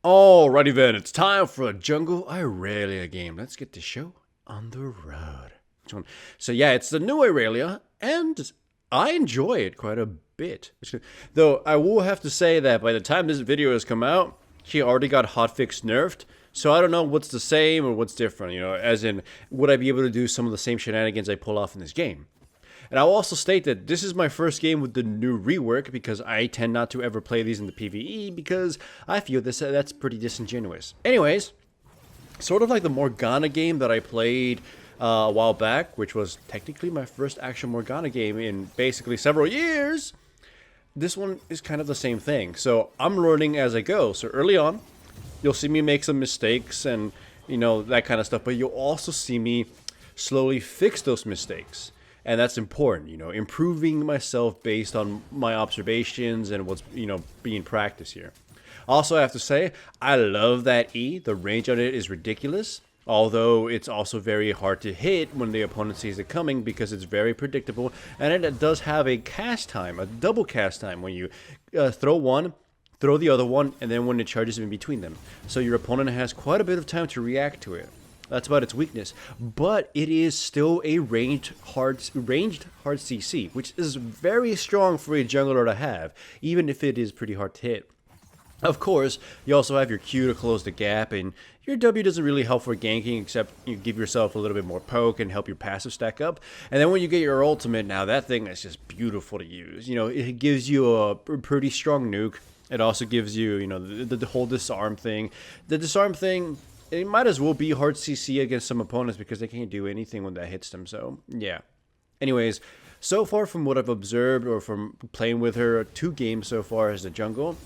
Alrighty then, it's time for a Jungle Irelia game. Let's get the show on the road. So yeah, it's the new Irelia, and I enjoy it quite a bit. Though I will have to say that by the time this video has come out, she already got hotfix nerfed. So I don't know what's the same or what's different, as in, would I be able to do some of the same shenanigans I pull off in this game? And I'll also state that this is my first game with the new rework because I tend not to ever play these in the PvE because I feel that's pretty disingenuous. Anyways, sort of like the Morgana game that I played a while back, which was technically my first actual Morgana game in basically several years, this one is kind of the same thing. So I'm learning as I go. So early on, you'll see me make some mistakes and, that kind of stuff, but you'll also see me slowly fix those mistakes. And that's important, improving myself based on my observations and what's, being practiced here. Also, I have to say, I love that E. The range on it is ridiculous. Although it's also very hard to hit when the opponent sees it coming because it's very predictable. And it does have a cast time, a double cast time, when you throw one, throw the other one, and then when it charges in between them. So your opponent has quite a bit of time to react to it. That's about its weakness, but it is still a ranged hard CC, which is very strong for a jungler to have, even if it is pretty hard to hit. Of course, you also have your Q to close the gap, and your W doesn't really help for ganking, except you give yourself a little bit more poke and help your passive stack up. And then when you get your ultimate, now that thing is just beautiful to use. It gives you a pretty strong nuke. It also gives you, the whole disarm thing. The disarm thing, it might as well be hard CC against some opponents because they can't do anything when that hits them, so yeah. Anyways, so far from what I've observed or from playing with her 2 games so far as the jungle,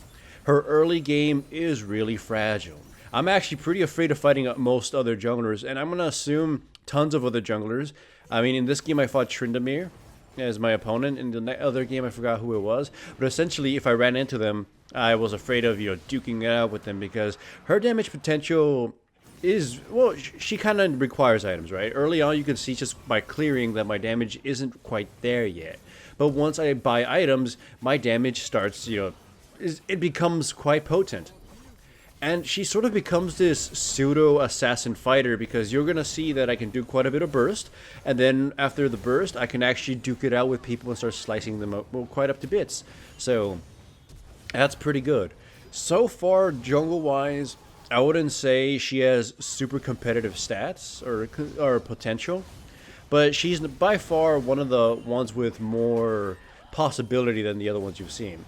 her early game is really fragile. I'm actually pretty afraid of fighting most other junglers, and I'm going to assume tons of other junglers. I mean, in this game I fought Tryndamere as my opponent. In the other game I forgot who it was, but essentially if I ran into them, I was afraid of, duking it out with them because her damage potential is, well, she kind of requires items, right? Early on, you can see just by clearing that my damage isn't quite there yet. But once I buy items, my damage starts, it becomes quite potent. And she sort of becomes this pseudo-assassin fighter because you're going to see that I can do quite a bit of burst. And then after the burst, I can actually duke it out with people and start slicing them up, well, quite up to bits. So that's pretty good. So far, jungle-wise, I wouldn't say she has super competitive stats or potential, but she's by far one of the ones with more possibility than the other ones you've seen.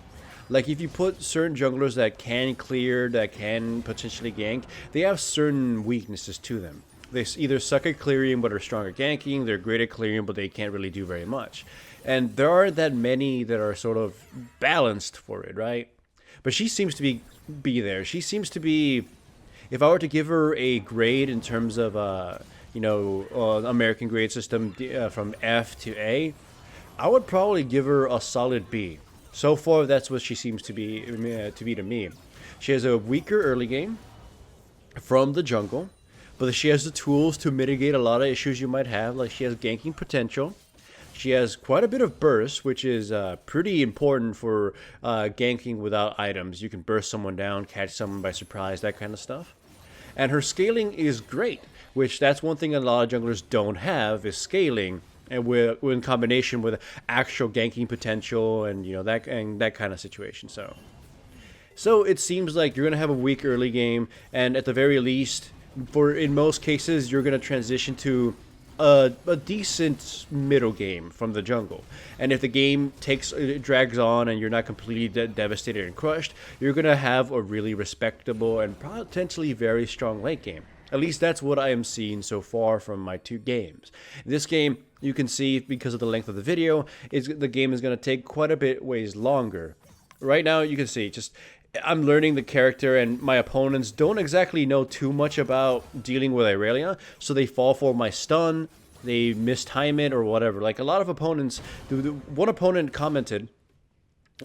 Like if you put certain junglers that can clear, that can potentially gank, they have certain weaknesses to them. They either suck at clearing but are strong at ganking, they're great at clearing but they can't really do very much. And there aren't that many that are sort of balanced for it, right? But she seems to be there. She seems to be... If I were to give her a grade in terms of, American grade system from F to A, I would probably give her a solid B. So far, that's what she seems to be to me. She has a weaker early game from the jungle, but she has the tools to mitigate a lot of issues you might have. Like she has ganking potential. She has quite a bit of burst, which is pretty important for ganking without items. You can burst someone down, catch someone by surprise, that kind of stuff. And her scaling is great, which that's one thing a lot of junglers don't have is scaling, and in combination with actual ganking potential and that kind of situation. So it seems like you're gonna have a weak early game, and at the very least, in most cases, you're gonna transition to a decent middle game from the jungle. And if the game drags on and you're not completely devastated and crushed, you're going to have a really respectable and potentially very strong late game. At least that's what I am seeing so far from my 2 games. In this game, you can see, because of the length of the video, the game is going to take quite a bit ways longer. Right now, you can see, I'm learning the character, and my opponents don't exactly know too much about dealing with Irelia, so they fall for my stun, they mistime it, or whatever. Like a lot of opponents, one opponent commented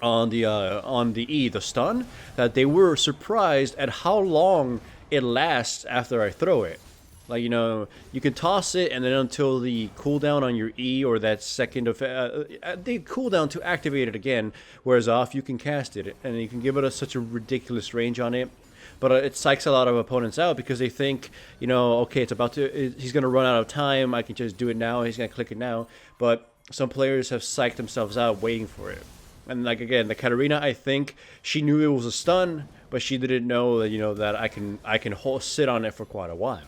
on the stun, that they were surprised at how long it lasts after I throw it. Like, you can toss it, and then until the cooldown on your E or that second of the cooldown to activate it again wears off, you can cast it, and you can give it such a ridiculous range on it. but it psychs a lot of opponents out because they think, okay, he's going to run out of time. I can just do it now. He's going to click it now. But some players have psyched themselves out waiting for it. And like again, the Katarina, I think she knew it was a stun, but she didn't know that that I can sit on it for quite a while.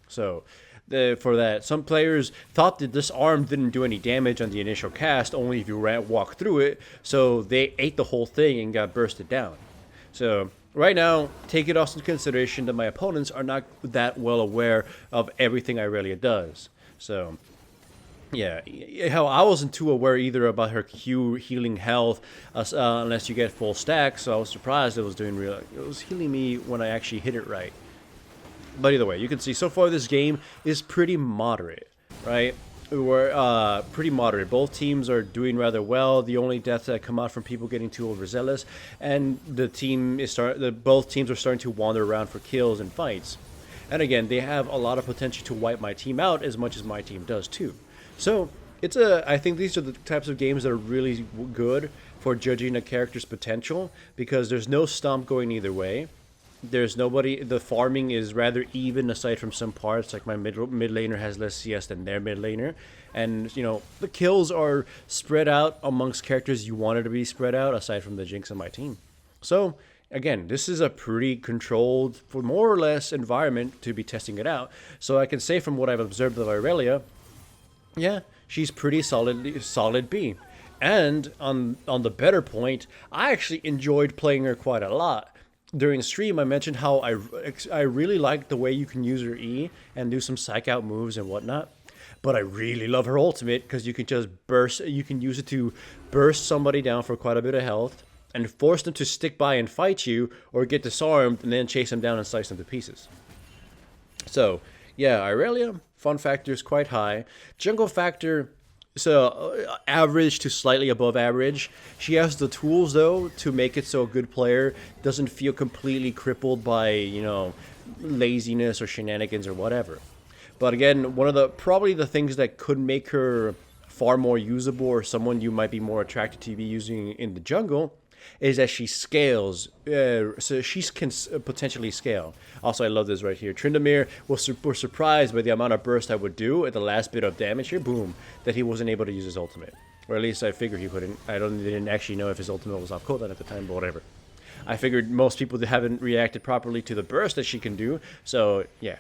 So for that, some players thought that this arm didn't do any damage on the initial cast, only if you walk through it. So they ate the whole thing and got bursted down. So right now, take it also into consideration that my opponents are not that well aware of everything Irelia does. So yeah, hell, I wasn't too aware either about her Q healing health, unless you get full stacks. So I was surprised it was healing me when I actually hit it right. But either way, you can see so far this game is pretty moderate, right? We're pretty moderate. Both teams are doing rather well. The only deaths that come out from people getting too overzealous, and both teams are starting to wander around for kills and fights. And again, they have a lot of potential to wipe my team out as much as my team does too. So I think these are the types of games that are really good for judging a character's potential because there's no stomp going either way. There's nobody. The farming is rather even aside from some parts. Like my mid laner has less CS than their mid laner, and the kills are spread out amongst characters you wanted to be spread out. Aside from the Jinx on my team, so again, this is a pretty controlled, for more or less, environment to be testing it out. So I can say from what I've observed of Irelia, yeah, she's pretty solid B. And on the better point, I actually enjoyed playing her quite a lot. During stream, I mentioned how I really like the way you can use her E and do some psych out moves and whatnot. But I really love her ultimate because you can just burst. You can use it to burst somebody down for quite a bit of health and force them to stick by and fight you or get disarmed and then chase them down and slice them to pieces. So yeah, Irelia, fun factor is quite high. Jungle factor, so average to slightly above average. She has the tools though to make it so a good player doesn't feel completely crippled by laziness or shenanigans or whatever. But again, one of probably the things that could make her far more usable or someone you might be more attracted to be using in the jungle is that she scales. So she can potentially scale. Also, I love this right here. Tryndamere was surprised by the amount of burst I would do at the last bit of damage here. Boom. That he wasn't able to use his ultimate. Or at least I figured he couldn't. Didn't actually know if his ultimate was off cooldown at the time, but whatever. I figured most people haven't reacted properly to the burst that she can do. So, yeah.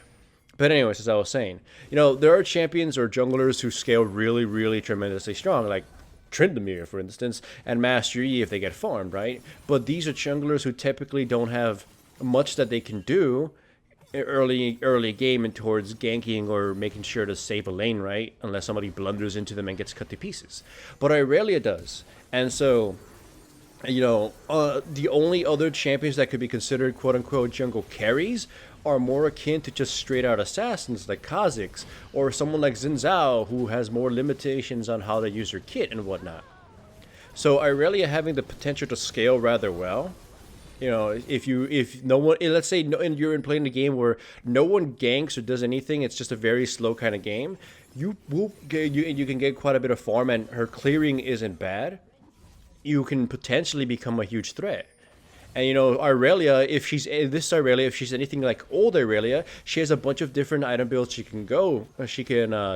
But anyways, as I was saying, there are champions or junglers who scale really, really tremendously strong. Like Tryndamere, for instance, and Master Yi if they get farmed, right? But these are junglers who typically don't have much that they can do early game and towards ganking or making sure to save a lane, right? Unless somebody blunders into them and gets cut to pieces. But Irelia does. And so, the only other champions that could be considered quote-unquote jungle carries are more akin to just straight-out assassins like Kha'Zix, or someone like Xin Zhao who has more limitations on how to use her kit and whatnot. So Irelia having the potential to scale rather well. If no one, let's say you're playing a game where no one ganks or does anything, it's just a very slow kind of game, you can get quite a bit of farm and her clearing isn't bad. You can potentially become a huge threat. And Irelia, if she's anything like old Irelia, she has a bunch of different item builds she can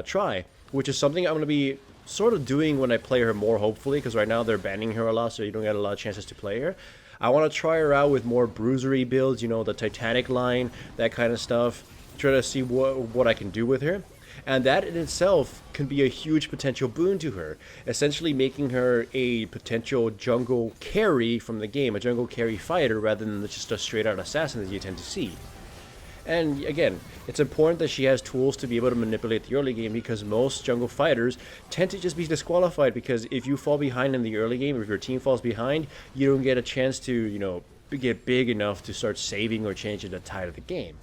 try, which is something I'm going to be sort of doing when I play her more, hopefully, because right now they're banning her a lot, so you don't get a lot of chances to play her. I want to try her out with more bruisery builds, the Titanic line, that kind of stuff, try to see what I can do with her. And that in itself can be a huge potential boon to her, essentially making her a potential jungle carry from the game, a jungle carry fighter rather than just a straight-out assassin that you tend to see. And again, it's important that she has tools to be able to manipulate the early game because most jungle fighters tend to just be disqualified because if you fall behind in the early game, if your team falls behind, you don't get a chance to, get big enough to start saving or changing the tide of the game.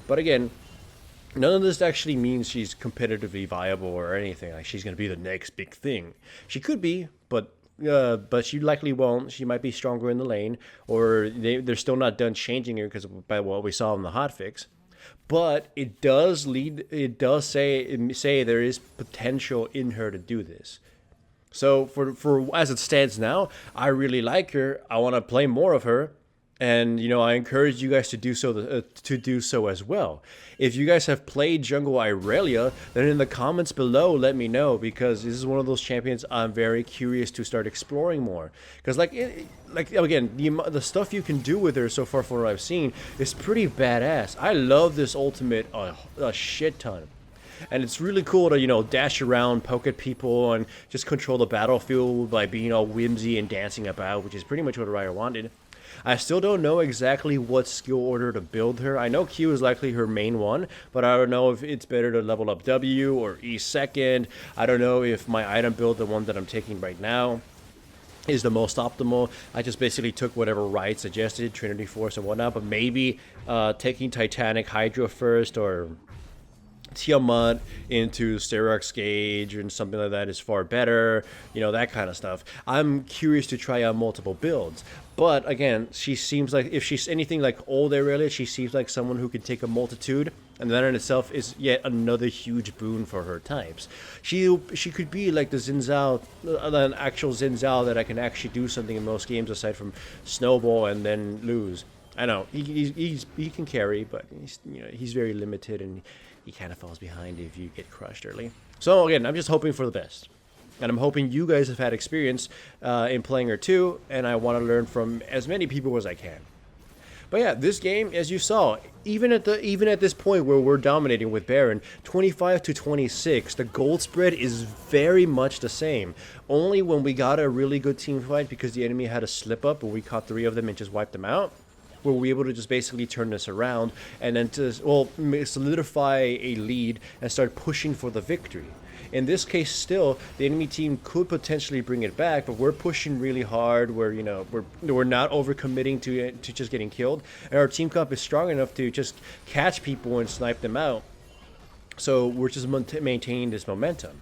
But again, none of this actually means she's competitively viable or anything. Like she's going to be the next big thing. She could be, but she likely won't. She might be stronger in the lane, or they're still not done changing her because by what we saw in the hotfix. But it does say there is potential in her to do this. So for as it stands now, I really like her. I want to play more of her. And I encourage you guys to do so as well. If you guys have played Jungle Irelia, then in the comments below, let me know, because this is one of those champions I'm very curious to start exploring more. Because again, the stuff you can do with her so far from what I've seen is pretty badass. I love this ultimate a shit ton. And it's really cool to, dash around, poke at people, and just control the battlefield by being all whimsy and dancing about, which is pretty much what Raya wanted. I still don't know exactly what skill order to build her. I know Q is likely her main one, but I don't know if it's better to level up W or E second. I don't know if my item build, the one that I'm taking right now, is the most optimal. I just basically took whatever Riot suggested, Trinity Force and whatnot, but maybe taking Titanic Hydra first, or Tiamat into Sterox Gauge and something like that is far better, that kind of stuff. I'm curious to try out multiple builds. But again, she seems like, if she's anything like old Irelia, she seems like someone who can take a multitude, and that in itself is yet another huge boon for her types. She could be like the Xin Zhao, an actual Xin Zhao that I can actually do something in most games aside from snowball and then lose. I know he can carry, but he's very limited, and he kind of falls behind if you get crushed early. So again, I'm just hoping for the best. And I'm hoping you guys have had experience in playing her too, and I want to learn from as many people as I can. But yeah, this game, as you saw, even at this point where we're dominating with Baron, 25-26, the gold spread is very much the same. Only when we got a really good team fight, because the enemy had a slip up, and we caught 3 of them and just wiped them out, were we able to just basically turn this around and then to solidify a lead and start pushing for the victory. In this case, still, the enemy team could potentially bring it back, but we're pushing really hard. We're not overcommitting to just getting killed, and our team comp is strong enough to just catch people and snipe them out. So we're just maintaining this momentum,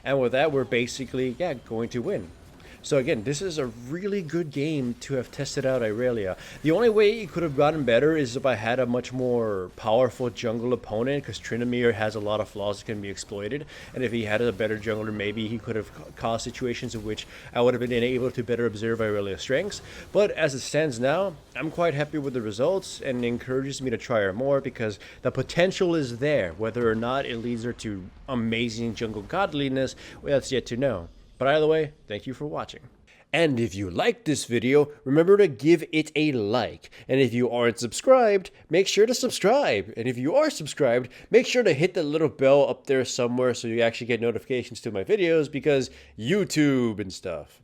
and with that, we're basically going to win. So again, this is a really good game to have tested out Irelia. The only way it could have gotten better is if I had a much more powerful jungle opponent, because Tryndamere has a lot of flaws that can be exploited. And if he had a better jungler, maybe he could have caused situations in which I would have been able to better observe Irelia's strengths. But as it stands now, I'm quite happy with the results, and it encourages me to try her more, because the potential is there. Whether or not it leads her to amazing jungle godliness, well, that's yet to know. But either way, thank you for watching. And if you liked this video, remember to give it a like. And if you aren't subscribed, make sure to subscribe. And if you are subscribed, make sure to hit the little bell up there somewhere so you actually get notifications to my videos, because YouTube and stuff.